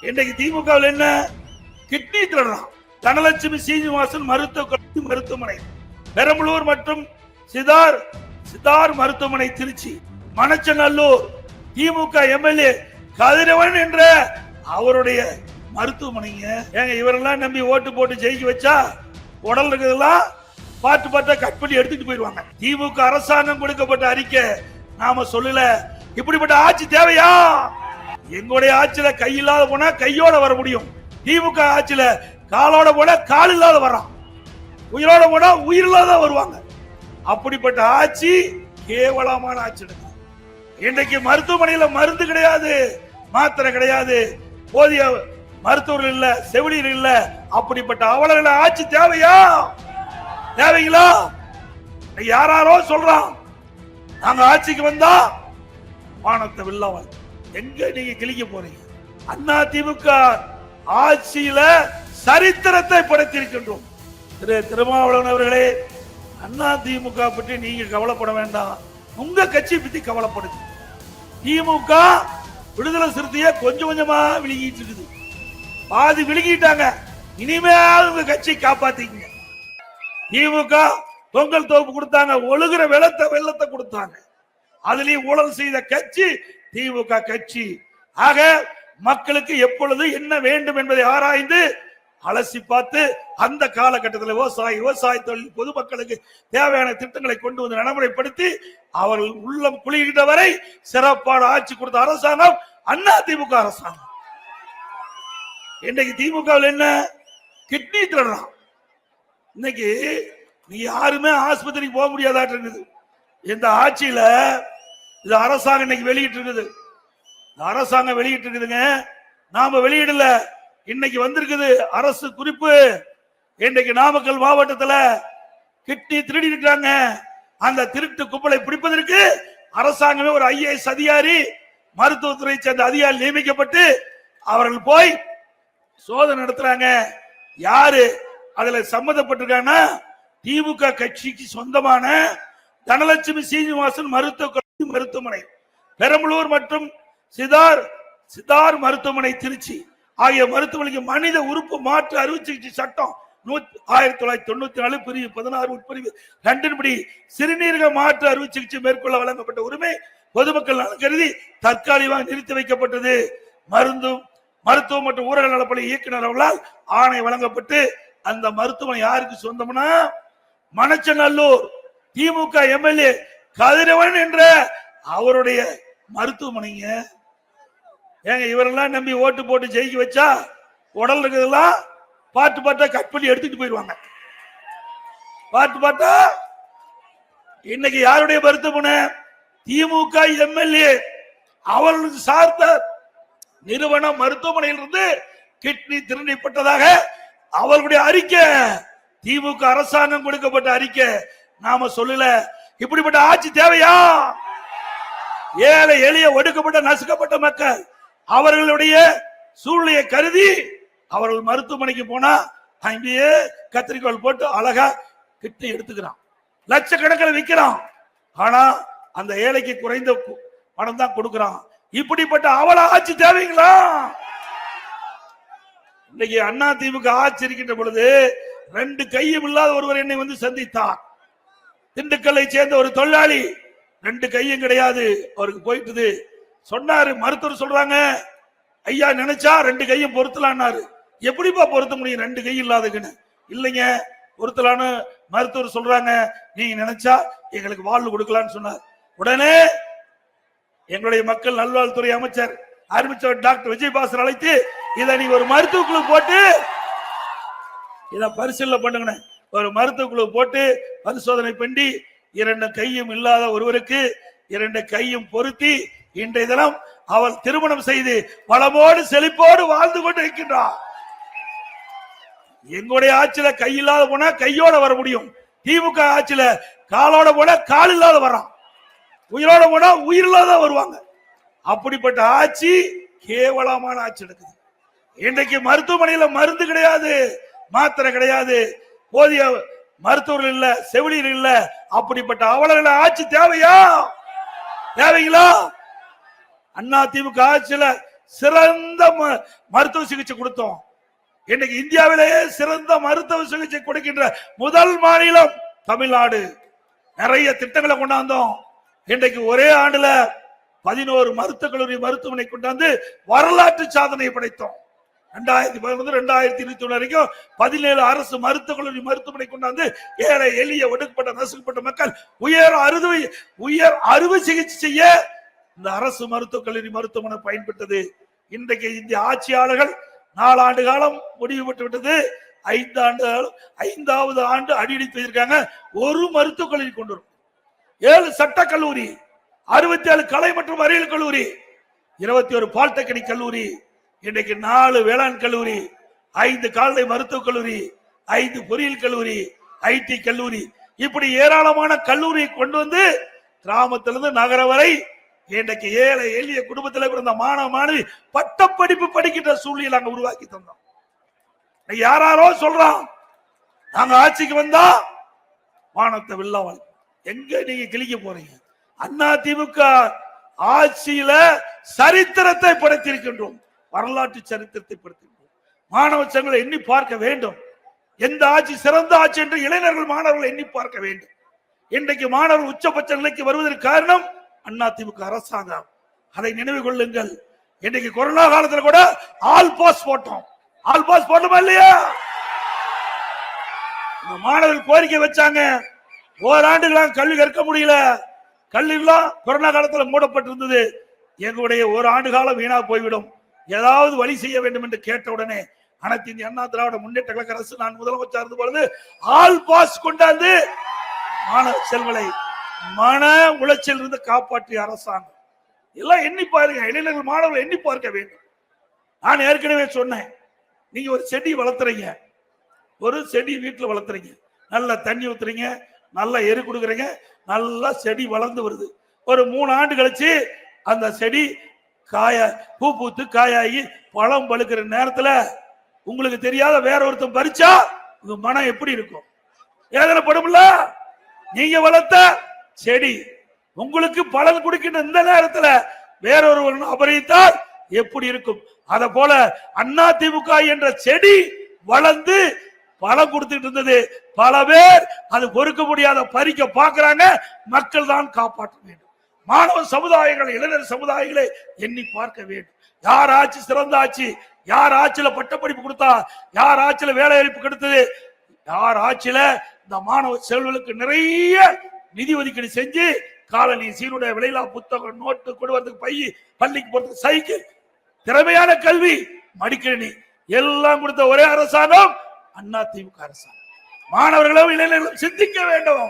இன்றைக்கு திமுகவில் என்ன கிட்னி திருடுறான். தனலட்சுமி சீனிவாசன் மருத்துவமனை, பெரம்பலூர் மற்றும் சிதார் மருத்துவமனை திருச்சி, மணச்சநல்லூர் திமுக எம்எல்ஏ கதிரவன் என்ற அவருடைய மருத்துவமனைங்க. ஏங்க இவரெல்லாம் நம்பி ஓட்டு போட்டு ஜெயிக்க வச்சா உடல் இருக்கிறதெல்லாம் பாட்டு கட் பண்ணி எடுத்துட்டு போயிருவாங்க. திமுக அரசாங்கம் கொடுக்கப்பட்ட அறிக்கை நாம சொல்லல. இப்படிப்பட்ட ஆட்சி தேவையா? எங்களுடைய ஆட்சியில கை இல்லாத போனா கையோட வர முடியும். திமுக ஆட்சியில காலோட போனா கால் இல்லாத வரான், உயிரோட போனா உயிர் இல்லாத வருவாங்க. அப்படிப்பட்ட ஆட்சி கேவலமான ஆட்சி. இன்றைக்கு மருத்துவமனையில மருந்து கிடையாது, மாத்திரை கிடையாது, போதிய மருத்துவர்கள் இல்ல, செவிலியர் இல்ல. அப்படிப்பட்ட அவலங்கள ஆட்சி தேவையா? தேவைங்களா? யாரோ சொல்றான் நாங்க ஆட்சிக்கு வந்தா வானத்தை வெல்ல. எங்க நீங்க கிழிக்க போறீங்க? அண்ணா திமுக ஆட்சியில சரித்திரத்தை படைத்திருக்கின்றோம். திரு திருமாவளவன் அவர்களே, அண்ணா திமுக பற்றி நீங்க கவலைப்பட வேண்டாம், உங்க கட்சி பத்தி கவலைப்படுது. திமுக விடுதலை சிறுத்தைய கொஞ்சம் கொஞ்சமா விழுங்கிட்டு இருக்குது. பாதி விழுங்கிட்டாங்க, இனிமேல் உங்க கட்சி காப்பாத்திங்க. திமுக பொங்கல் தொகுப்பு கொடுத்தாங்க, ஒழுகுற வெள்ளத்தை கொடுத்தாங்க. அதுலயும் ஊழல் செய்த கட்சி திமுக கட்சி. ஆக மக்களுக்கு எப்பொழுது என்ன வேண்டும் என்பதை ஆராய்ந்து அலசி பார்த்து அந்த காலகட்டத்தில் விவசாய தொழில் பொதுமக்களுக்கு தேவையான திட்டங்களை கொண்டு வந்து நடைமுறைப்படுத்தி அவர்கள் உள்ளம் குளிர்கின்ற வரை சிறப்பான ஆட்சி கொடுத்த அரசாங்கம் அண்ணா திமுக அரசாங்கம். இன்னைக்கு திமுகவில் என்ன கிட்னி திருடுறான். இன்னைக்கு நீ யாருமே ஆஸ்பத்திரிக்கு போக முடியாதாட்டு இருக்குது. இந்த ஆட்சியில இது அரசாங்கம் இன்னைக்கு வெளியிட்டு இருக்குது. அரசாங்கம் வெளியிட்டு இருக்குதுங்க, நாம வெளியிடல. இன்னைக்கு வந்திருக்குது அரசு குறிப்பு. இன்றைக்கு நாமக்கல் மாவட்டத்தில் கிட்னி திருடி இருக்காங்க. அந்த திருட்டு கும்பலை பிடிப்பதற்கு அரசாங்கமே ஒரு IAS அதிகாரி, மருத்துவத்துறை சேர்ந்த அதிகாரி நியமிக்கப்பட்டு அவர்கள் போய் சோதனை நடத்துறாங்க. யாரு அதுல சம்பந்தப்பட்டிருக்காங்கன்னா திமுக கட்சிக்கு சொந்தமான தனலட்சுமி சீனிவாசன் மருத்துவமனை, பெரம்பலூர் மற்றும் சிதார் மருத்துவமனை திருச்சி ஆகிய மருத்துவமனைக்கு மனித உறுப்பு மாற்று அறுவை சிகிச்சை சட்டம் 1994 பிரிவு 16 உட்பிரிவு 2 படி சிறுநீரக மாற்று அறுவை சிகிச்சை மேற்கொள்ள வழங்கப்பட்ட உரிமை பொதுமக்கள் நலன் கருதி தற்காலிகமாக நிறுத்தி வைக்கப்பட்டது. மருத்துவம் மற்றும் ஊரக நலப்பணி இயக்குநர் அவர்களால் ஆணை வழங்கப்பட்டு அந்த மருத்துவமனை யாருக்கு சொந்தம்னா மணச்சநல்லூர் திமுக எம்எல்ஏ கதிரவன் என்ற அவருடைய மருத்துவமனைங்க. ஏங்க இவரெல்லாம் நம்பி ஓட்டு போட்டு ஜெயிக்க வச்சா உடல் இருக்கிறதெல்லாம் பாட்டு கட் பண்ணி எடுத்துட்டு போயிருவாங்க. பாட்டா இன்னைக்கு யாருடைய மருத்துவமனை? திமுக எம்எல்ஏ அவர்களுக்கு சார்ந்த நிறுவன மருத்துவமனையிலிருந்து கிட்னி திருடப்பட்டதாக அவர்களுடைய அறிக்கை, திமுக அரசாங்கம் கொடுக்கப்பட்ட அறிக்கை. நாம சொல்லல. இப்படிப்பட்ட ஆட்சி தேவையா? ஏழை எளிய ஒடுக்கப்பட்ட நசுக்கப்பட்ட மக்கள் அவர்களுடைய சூழ்நிலையை கருதி அவர்கள் மருத்துவமனைக்கு போனா அங்கேயே கத்திரிக்கோள் போட்டு அழகா கிட்னி எடுத்துக்கிறான், லட்சக்கணக்கில் விற்கிறான். ஆனா அந்த ஏழைக்கு குறைந்த பணம் தான் கொடுக்கிறான். இப்படிப்பட்ட அவல ஆட்சி தேவைங்களா? இன்னைக்கு அண்ணா திமுக ஆட்சி இருக்கின்ற பொழுது 2 கையும் இல்லாத ஒருவர் என்னை வந்து சந்தித்தார். திண்டுக்கல்லை சேர்ந்த ஒரு தொழிலாளி, 2 கையும் கிடையாது அவருக்கு போயிட்டு சொன்னாரு. மருத்துவர் சொல்றாங்க, ஐயா நினைச்சா 2 கையும் பொருத்தலான்னாரு. எப்படிப்பா பொருத்த முடியும் 2 கை இல்லாதக்குன்னு? இல்லைங்க பொருத்தலான்னு மருத்துவர் சொல்றாங்க, நீங்க நினைச்சா எங்களுக்கு வாழ்வு கொடுக்கலான்னு சொன்னார். உடனே எங்களுடைய மக்கள் நல்வாழ்வுத்துறை அமைச்சர் ஆரம்பிச்சவர் டாக்டர் விஜயபாஸ்கர் அழைத்து இதை நீ ஒரு மருத்துவ குழு போட்டு இதை பரிசீலனை பண்ணுங்க. ஒரு மருத்துவ குழு போட்டு பரிசோதனை பண்ணி 2 கையும் இல்லாத ஒருவருக்கு 2 கையும் பொருத்தி இன்றைய தினம் அவள் திருமணம் செய்து வளமோடு செழிப்போடு வாழ்ந்து கொண்டு இருக்கின்றார். எங்களுடைய ஆட்சியில கை இல்லாத போனா கையோட வர முடியும். திமுக ஆட்சியில காலோட போனா கால் இல்லாத வரான், உயிரோட போனா உயிர் இல்லாத வருவாங்க. அப்படிப்பட்ட ஆட்சி கேவலமான ஆட்சி நடக்குது. இன்றைக்கு மருத்துவமனையில மருந்து கிடையாது, மாத்திரை கிடையாது, போதிய மருத்துவர்கள் இல்ல, செவிலியர் இல்ல. அப்படிப்பட்ட அவலங்கள ஆட்சி தேவையா? தேவைங்களா? அண்ணா திமுக ஆட்சியில சிறந்த மருத்துவ சிகிச்சை கொடுத்தோம். இன்னைக்கு இந்தியாவிலேயே சிறந்த மருத்துவ சிகிச்சை கொடுக்கின்ற முதல் மாநிலம் தமிழ்நாடு. நிறைய திட்டங்களை கொண்டாந்தோம். இன்றைக்கு ஒரே ஆண்டுல 11 மருத்துவக் கல்லூரி மருத்துவமனை கொண்டாந்து வரலாற்று சாதனை படைத்தோம். 2011-2021 வரைக்கும் 17 அரசு மருத்துவக் கல்லூரி மருத்துவமனை கொண்டாந்து ஏழை எளிய ஒடுக்கப்பட்ட நசுக்கப்பட்ட மக்கள் உயர் அறுவை சிகிச்சை செய்ய இந்த அரசு மருத்துவக் கல்லூரி மருத்துவமனை பயன்பட்டது. இன்றைக்கு இந்திய ஆட்சியாளர்கள் 4 ஆண்டு காலம் முடிவு பெற்று விட்டது. 5வது ஆண்டு அடியெடுத்து வைத்திருக்காங்க. ஒரு மருத்துவக் கல்லூரி கொண்டு வரும், 7 சட்டக் கல்லூரி, 67 கலை மற்றும் அறிவியல் கல்லூரி, 21 பாலிடெக்னிக் கல்லூரி, இன்றைக்கு 4 வேளாண் கல்லூரி, 5 கால்நடை மருத்துவக் கல்லூரி, 5 பொறியியல் கல்லூரி, ஐடி கல்லூரி, இப்படி ஏராளமான கல்லூரியை கொண்டு வந்து கிராமத்திலிருந்து நகர வரை இன்றைக்கு ஏழை எளிய குடும்பத்தில் பிறந்த மாணவ மாணவி பட்டப்படிப்பு படிக்கின்ற சூழ்நிலை நாங்க உருவாக்கி தந்தோம். யாரோ சொல்றான் நாங்க ஆட்சிக்கு வந்தா வானத்தை வெள்ளம். எங்க நீங்க கிழிக்க போறீங்க? அதிமுக ஆட்சியில சரித்திரத்தை படைத்திருக்கின்றோம், வரலாற்று சரித்திரத்தை படைத்திருக்கிறோம். மாணவ சங்கங்களை எண்ணி பார்க்க வேண்டும். எந்த ஆட்சி சிறந்த ஆட்சி என்று இளைஞர்கள் மாணவர்கள் எண்ணி பார்க்க வேண்டும். இன்றைக்கு மாணவர்கள் உச்சபட்ச நிலைக்கு வருவதற்கு காரணம் அதிமுக அரசாங்கம். அதை நினைவு கொள்ளுங்கள். இன்னைக்கு கொரோனா காலத்தில் கூட ஆல் பாஸ் போட்டோம். ஆல் பாஸ் போட்டோமா இல்லையா? மாணவர்கள் கோரிக்கை வச்சாங்க, ஓராண்டுகளாக கல்வி கற்க முடியல, கல்விலாம் கொரோனா காலத்தில் மூடப்பட்டிருந்தது. எங்களுடைய ஒரு ஆண்டு காலம் வீணா போய்விடும், ஏதாவது வழி செய்ய வேண்டும் என்று கேட்ட உடனே அனைத்து இந்திய அண்ணா திராவிட முன்னேற்ற கழக அரசு நான் முதலமைச்சர் இருந்த பொழுது ஆல் பாஸ் கொண்டாந்து மாணவ செல்வலை மன உளைச்சல் இருந்து காப்பாற்றிய அரசாங்கம். எல்லாம் எண்ணி பாருங்க, இளைஞர்கள் மாணவர்கள் எண்ணி பார்க்க வேண்டும். நான் ஏற்கனவே சொன்னேன், நீங்க ஒரு செடி வளர்த்துறீங்க, ஒரு செடி வீட்டில் வளர்த்துறீங்க, நல்ல தண்ணி ஊத்துறீங்க, நல்ல எரு கொடுக்குறீங்க, நல்லா செடி வளர்ந்து வருது. ஒரு 3 ஆண்டு கழிச்சு அந்த செடி பூ பூத்து காயாகி பழம் பழுக்கிற நேரத்துல உங்களுக்கு தெரியாத வேற ஒருத்தன் பறிச்சா உங்க மனம் எப்படி இருக்கும்? வேதனைப்படும்ல? நீங்க வளர்த்த செடி உங்களுக்கு பலன் கொடுக்கின்ற இந்த நேரத்துல வேறொரு அபரித்தால் எப்படி இருக்கும்? அத போல அதிமுக என்ற செடி வளர்ந்து பழம் கொடுத்துட்டு இருந்தது. பல பேர் அது பொறுக்க முடியாத பறிக்க பாக்குறாங்க. மக்கள் தான் காப்பாற்ற வேண்டும். மாணவ சமுதாயங்கள், இளைஞர் சமுதாயங்களை எண்ணி பார்க்க வேண்டும். யார் ஆட்சி சிறந்த ஆட்சி, யார் ஆட்சியில பட்டப்படிப்பு கொடுத்தா, யார் ஆட்சியில வேலை வாய்ப்பு கொடுத்தது, யார் ஆட்சியில இந்த மாணவ செல்வங்களுக்கு நிறைய நிதி ஒதுக்கீடு செஞ்சு காலனி, சீருடைய, விலையில்லா புத்தகம், நோட்டு, கொடுவதற்கு பை, பள்ளிக்கு போறதுக்கு சைக்கிள், திறமையான கல்வி, மடிக்கணி எல்லாம் கொடுத்த ஒரே அரசாங்கம் அதிமுக அரசாங்கம். மாணவர்களும் இளைஞர்களும் சிந்திக்க வேண்டும்.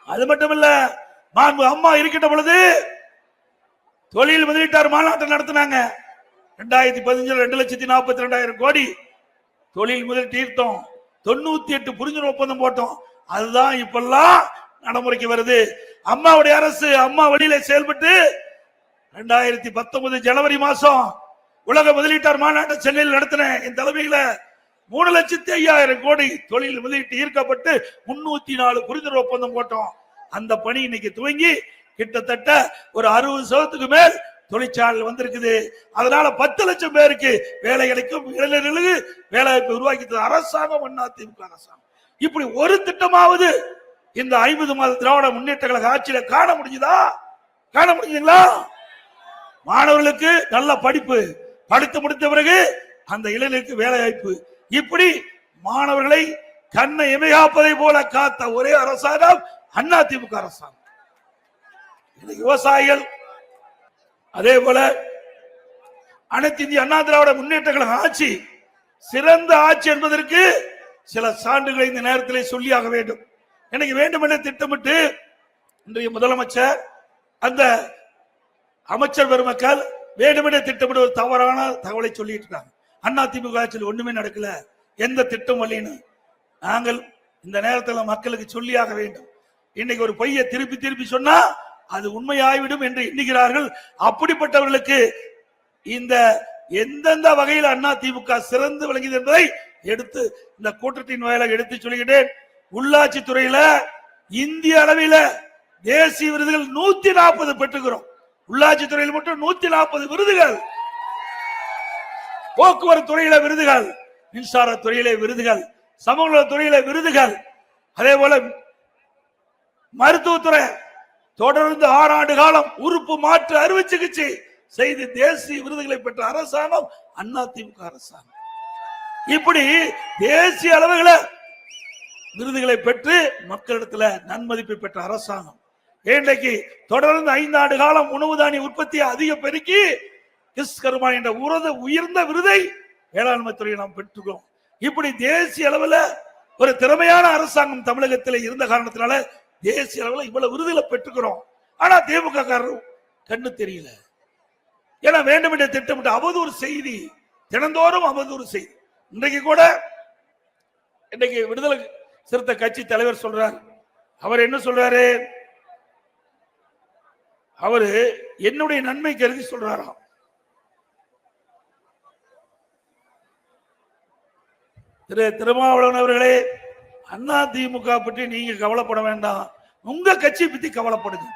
அது மட்டுமல்ல, அம்மா இருக்கின்ற பொழுது தொழில் முதலீட்டார் மாநாட்டை நடத்தினாங்க. 2015 2,42,000 கோடி தொழில் முதலீட்டு ஈர்த்தோம். 98 புரிந்துணர்வு ஒப்பந்தம் போட்டோம். அதுதான் இப்பெல்லாம் நடைமுறைக்கு வருது. அம்மாவுடைய அரசு அம்மா வழியில செயல்பட்டு 2019 ஜனவரி மாசம் உலக முதலீட்டார் மாநாட்டை சென்னையில் நடத்தின என் தலைமையில 3,05,000 கோடி தொழில் முதலீட்டு ஈர்க்கப்பட்டு 304 புரிந்துணர்வு ஒப்பந்தம் போட்டோம். அந்த பணி இன்னைக்கு துவங்கி கிட்டத்தட்ட ஒரு 60% மேல் தொழிற்சாலை வந்திருக்குது. அதனால 10 லட்சம் பேருக்கு வேலை கிடைக்கும், இளைஞர்களுக்கு வேலை வாய்ப்பு உருவாக்கி அரசாங்கம் அதிமுக அரசாங்கம். இப்படி ஒரு திட்டமாவது இந்த 50 மாத திராவிட முன்னேற்ற கழக ஆட்சியில காண முடிஞ்சதா? காண முடிஞ்சீங்களா? மாணவர்களுக்கு நல்ல படிப்பு, படித்து முடித்த பிறகு அந்த இளைஞருக்கு வேலை வாய்ப்பு, இப்படி மாணவர்களை கண்ணை இமையாப்பதை போல காத்த ஒரே அரசாங்கம் அதிமுக அரசாங்கம். விவசாயிகள் அதே போல அனைத்து இந்திய அண்ணா திராவிட முன்னேற்ற கழக ஆட்சி சிறந்த ஆட்சி என்பதற்கு சில சான்றுகளை இந்த நேரத்தில் சொல்லியாக வேண்டும். எனக்கு வேண்டுமென திட்டமிட்டு இன்றைய முதலமைச்சர் அந்த அமைச்சர் பெருமக்கள் வேண்டுமென திட்டமிட்டு ஒரு தவறான தகவலை சொல்லிட்டு இருக்காங்க. அதிமுக ஆட்சியில் ஒண்ணுமே நடக்கல, எந்த திட்டம் வரலன்னு. நாங்கள் இந்த நேரத்தில் மக்களுக்கு சொல்லியாக வேண்டும். இன்னைக்கு ஒரு பொய்யை திருப்பி திருப்பி சொன்னா அது உண்மையாகிவிடும் என்று எண்ணுகிறார்கள். அப்படிப்பட்டவர்களுக்கு இந்த எந்தெந்த வகையில் அதிமுக சிறந்து விளங்கியது என்பதை எடுத்து இந்த கூட்டத்தின் வாயிலாக எடுத்து சொல்கிறேன். உள்ளாட்சி துறையில இந்திய அளவில் தேசிய விருதுகள் 140 பெற்றுகிறோம். உள்ளாட்சி துறையில் மட்டும் 140 விருதுகள் போக்குவரத்து துறையில விருதுகள், மின்சார துறையிலே விருதுகள், சமூக துறையில விருதுகள், அதே போல மருத்துவத்துறை தொடர்ந்து 6 ஆண்டு காலம் உறுப்பு மாற்று அறுவை சிகிச்சை செய்து தேசிய விருதுகளை பெற்ற அரசாங்கம் அதிமுக அரசாங்கம். இப்படி தேசிய அளவுகளை விருதுகளை பெற்று மக்களிடத்துல நன்மதிப்பை பெற்ற அரசாங்கம். இன்றைக்கு தொடர்ந்து 5 ஆண்டு காலம் உணவு தானிய உற்பத்தியை அதிக பெருக்கி கிஸ்கர்மா என்ற உயர்ந்த விருதை வேளாண்மை துறையை நாம் பெற்றுக்கிறோம். இப்படி தேசிய அளவில் ஒரு திறமையான அரசாங்கம் தமிழகத்தில் இருந்த காரணத்தினால தேசிய அளவில் இவ்வளவு விருதுகளை பெற்றுக்கிறோம். ஆனா திமுக கண்ணு தெரியல. ஏன்னா வேண்டும் என்ற திட்டமிட்ட அவதூறு செய்தி, தினந்தோறும் அவதூறு செய்தி. இன்றைக்கு கூட இன்றைக்கு விடுதலை சிறுத்தை கட்சி தலைவர் சொல்றார். அவர் என்ன சொல்றாரு? அவரு என்னுடைய நன்மை கருதி சொல்றாராம். திரு திருமாவளவன் அவர்களே, அண்ணா திமுக பற்றி நீங்க கவலைப்பட வேண்டாம், உங்க கட்சி பத்தி கவலைப்படுங்க.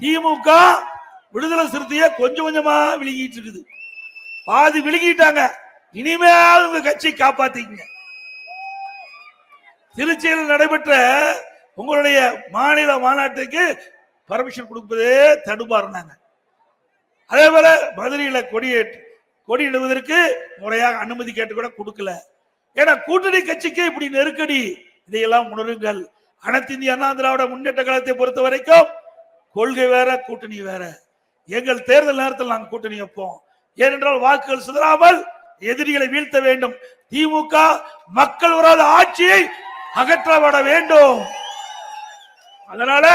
திமுக விடுதலை சிறுத்தைய கொஞ்சம் கொஞ்சமா விழுங்கிட்டு இருக்குது. பாதி விழுங்கிட்டாங்க. இனிமேல் உங்க கட்சி காப்பாத்திக்கங்க. திருச்சியில் நடைபெற்ற உங்களுடைய மாநில மாநாட்டுக்கு பர்மிஷன் கொடுப்பதே தடுமாறினாங்க. அதே போல மதுரையில கொடியிடுவதற்கு முறையாக அனுமதி கேட்டு கூட கொடுக்கல. ஏன்னா கூட்டணி கட்சிக்கு இப்படி நெருக்கடி. இதையெல்லாம் உணருங்கள். அனைத்து இந்திய அண்ணா திராவிட முன்னேற்ற கழகத்தை பொறுத்த வரைக்கும் கொள்கை வேற, கூட்டணி வேற. எங்கள் தேர்தல் நேரத்தில் நாங்கள் கூட்டணி வைப்போம். ஏனென்றால் வாக்குகள் சிதறாமல் எதிரிகளை வீழ்த்த வேண்டும். திமுக மக்கள் விரோத ஆட்சியை அகற்றப்பட வேண்டும். அதனால